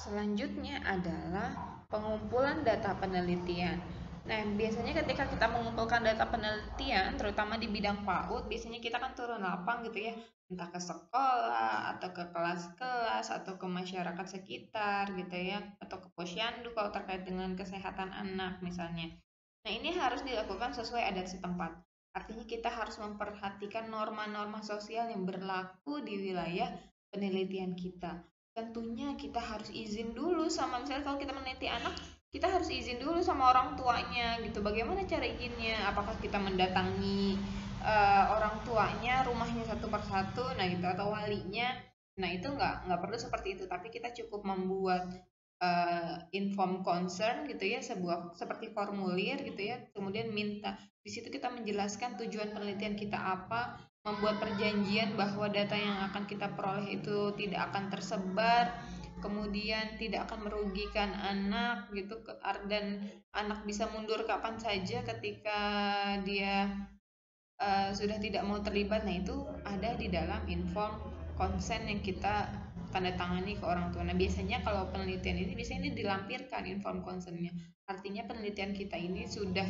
Selanjutnya adalah pengumpulan data penelitian. Nah, biasanya ketika kita mengumpulkan data penelitian, terutama di bidang PAUD, biasanya kita kan turun lapang gitu ya, entah ke sekolah, atau ke kelas-kelas, atau ke masyarakat sekitar gitu ya, atau ke posyandu kalau terkait dengan kesehatan anak misalnya. Nah, ini harus dilakukan sesuai adat setempat. Artinya kita harus memperhatikan norma-norma sosial yang berlaku di wilayah penelitian kita. Tentunya kita harus izin dulu sama, misalnya kalau kita meneliti anak, kita harus izin dulu sama orang tuanya gitu. Bagaimana cara izinnya? Apakah kita mendatangi orang tuanya, rumahnya satu persatu, nah gitu, atau walinya? Nah itu nggak perlu seperti itu, tapi kita cukup membuat inform concern gitu ya, sebuah seperti formulir gitu ya, kemudian minta di situ kita menjelaskan tujuan penelitian kita apa, membuat perjanjian bahwa data yang akan kita peroleh itu tidak akan tersebar, kemudian tidak akan merugikan anak gitu, dan anak bisa mundur kapan saja ketika dia sudah tidak mau terlibat. Nah itu ada di dalam inform consent yang kita tanda tangani ke orang tua. Nah biasanya kalau penelitian ini biasanya dilampirkan inform consentnya, artinya penelitian kita ini sudah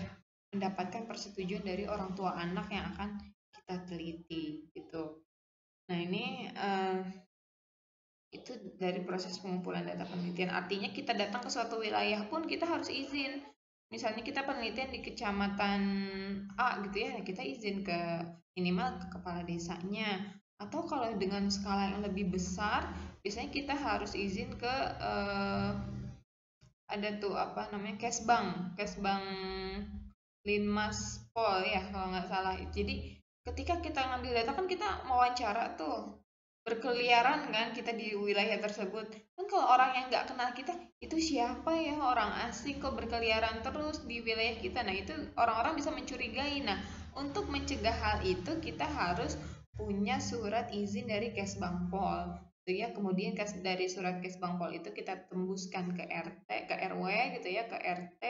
mendapatkan persetujuan dari orang tua anak yang akan kita teliti gitu. Nah ini itu dari proses pengumpulan data penelitian. Artinya kita datang ke suatu wilayah pun kita harus izin. Misalnya kita penelitian di kecamatan A gitu ya, kita izin ke minimal ke kepala desanya. Atau kalau dengan skala yang lebih besar, biasanya kita harus izin ke ada tuh apa namanya, Kesbang Linmas Pol ya kalau nggak salah. Jadi ketika kita ngambil data kan kita wawancara tuh, berkeliaran kan kita di wilayah tersebut. Kan kalau orang yang nggak kenal kita, itu siapa ya, orang asing kok berkeliaran terus di wilayah kita. Nah itu orang-orang bisa mencurigai. Nah untuk mencegah hal itu kita harus punya surat izin dari Kesbangpol gitu ya. Kemudian dari surat Kesbangpol itu kita tembuskan ke RT, ke RW gitu ya, ke RT,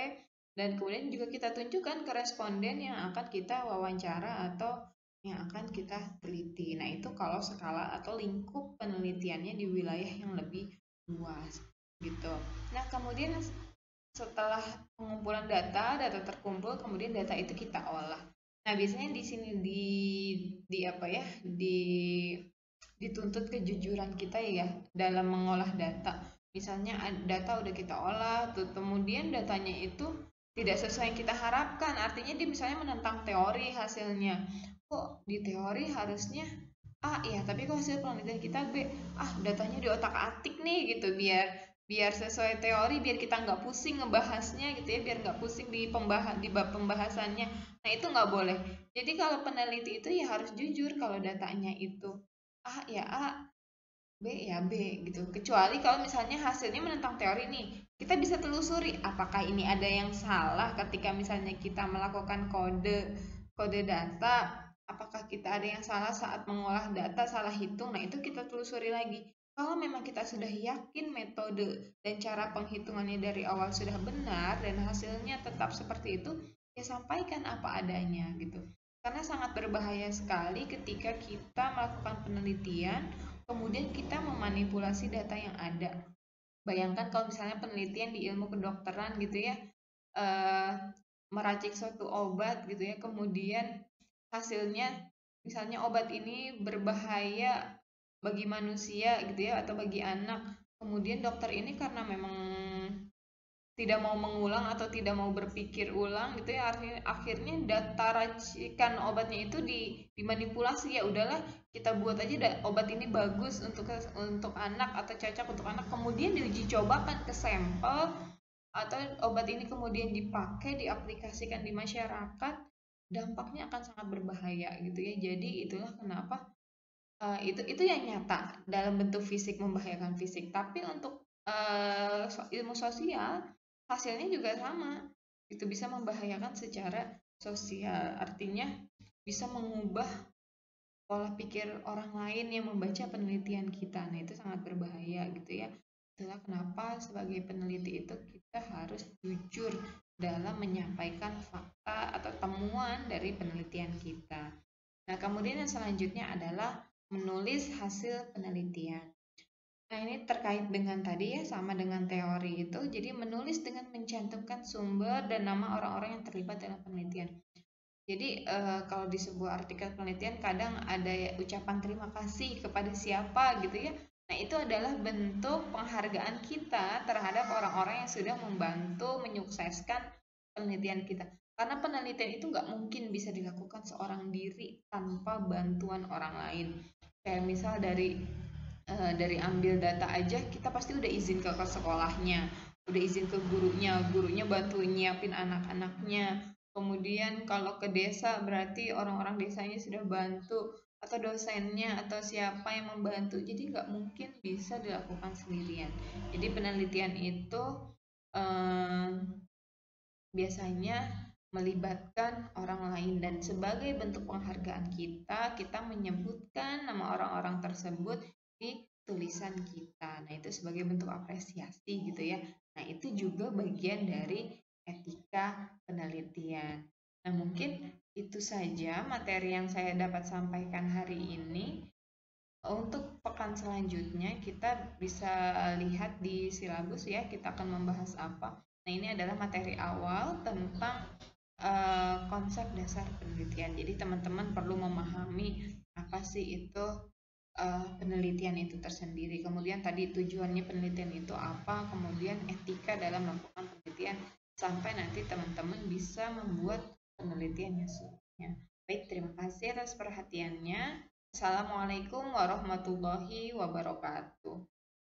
dan kemudian juga kita tunjukkan ke responden yang akan kita wawancara atau yang akan kita teliti. Nah, itu kalau skala atau lingkup penelitiannya di wilayah yang lebih luas gitu. Nah, kemudian setelah pengumpulan data terkumpul, kemudian data itu kita olah. Nah, biasanya di sini di apa ya? Dituntut kejujuran kita ya dalam mengolah data. Misalnya data udah kita olah, tuh kemudian datanya itu tidak sesuai yang kita harapkan. Artinya dia misalnya menentang teori hasilnya. Kok di teori harusnya A ya, tapi kok hasil penelitian kita B. Datanya di otak-atik nih gitu, biar biar sesuai teori, biar kita nggak pusing ngebahasnya gitu ya, biar nggak pusing di bab pembahasannya. Nah itu nggak boleh. Jadi kalau peneliti itu ya harus jujur kalau datanya itu A ya A, B ya B gitu. Kecuali kalau misalnya hasilnya menentang teori nih, kita bisa telusuri apakah ini ada yang salah ketika misalnya kita melakukan kode kode data, apakah kita ada yang salah saat mengolah data, salah hitung. Nah, itu kita telusuri lagi. Kalau memang kita sudah yakin metode dan cara penghitungannya dari awal sudah benar dan hasilnya tetap seperti itu, ya sampaikan apa adanya gitu. Karena sangat berbahaya sekali ketika kita melakukan penelitian, kemudian kita memanipulasi data yang ada. Bayangkan kalau misalnya penelitian di ilmu kedokteran gitu ya, eh, meracik suatu obat gitu ya, kemudian hasilnya misalnya obat ini berbahaya bagi manusia gitu ya, atau bagi anak. Kemudian dokter ini karena memang tidak mau mengulang atau tidak mau berpikir ulang gitu ya, akhirnya data racikan obatnya itu dimanipulasi. Ya udahlah, kita buat aja obat ini bagus untuk anak atau cocok untuk anak, kemudian diuji cobakan ke sampel, atau obat ini kemudian dipakai diaplikasikan di masyarakat, dampaknya akan sangat berbahaya gitu ya. Jadi itulah kenapa itu yang nyata dalam bentuk fisik, membahayakan fisik. Tapi untuk ilmu sosial hasilnya juga sama, itu bisa membahayakan secara sosial. Artinya bisa mengubah pola pikir orang lain yang membaca penelitian kita. Nah itu sangat berbahaya gitu ya. Itulah kenapa sebagai peneliti itu kita harus jujur dalam menyampaikan fakta atau temuan dari penelitian kita. Nah kemudian yang selanjutnya adalah menulis hasil penelitian. Nah, ini terkait dengan tadi ya, sama dengan teori itu. Jadi menulis dengan mencantumkan sumber dan nama orang-orang yang terlibat dalam penelitian. Jadi kalau di sebuah artikel penelitian kadang ada ya, ucapan terima kasih kepada siapa gitu ya. Nah, itu adalah bentuk penghargaan kita terhadap orang-orang yang sudah membantu menyukseskan penelitian kita. Karena penelitian itu nggak mungkin bisa dilakukan seorang diri tanpa bantuan orang lain. Kayak misal dari ambil data aja kita pasti udah izin ke sekolahnya, udah izin ke gurunya bantu nyiapin anak-anaknya. Kemudian kalau ke desa berarti orang-orang desanya sudah bantu, atau dosennya atau siapa yang membantu. Jadi nggak mungkin bisa dilakukan sendirian. Jadi penelitian itu eh, biasanya melibatkan orang lain, dan sebagai bentuk penghargaan kita menyebutkan nama orang-orang tersebut di tulisan kita. Nah, itu sebagai bentuk apresiasi gitu ya. Nah, itu juga bagian dari etika penelitian. Nah, mungkin itu saja materi yang saya dapat sampaikan hari ini. Untuk pekan selanjutnya kita bisa lihat di silabus ya, kita akan membahas apa. Nah, ini adalah materi awal tentang konsep dasar penelitian. Jadi teman-teman perlu memahami apa sih itu penelitian itu tersendiri. Kemudian tadi tujuannya penelitian itu apa, kemudian etika dalam melakukan penelitian, sampai nanti teman-teman bisa membuat penelitian yang sesungguhnya. Baik, terima kasih atas perhatiannya. Assalamualaikum warahmatullahi wabarakatuh.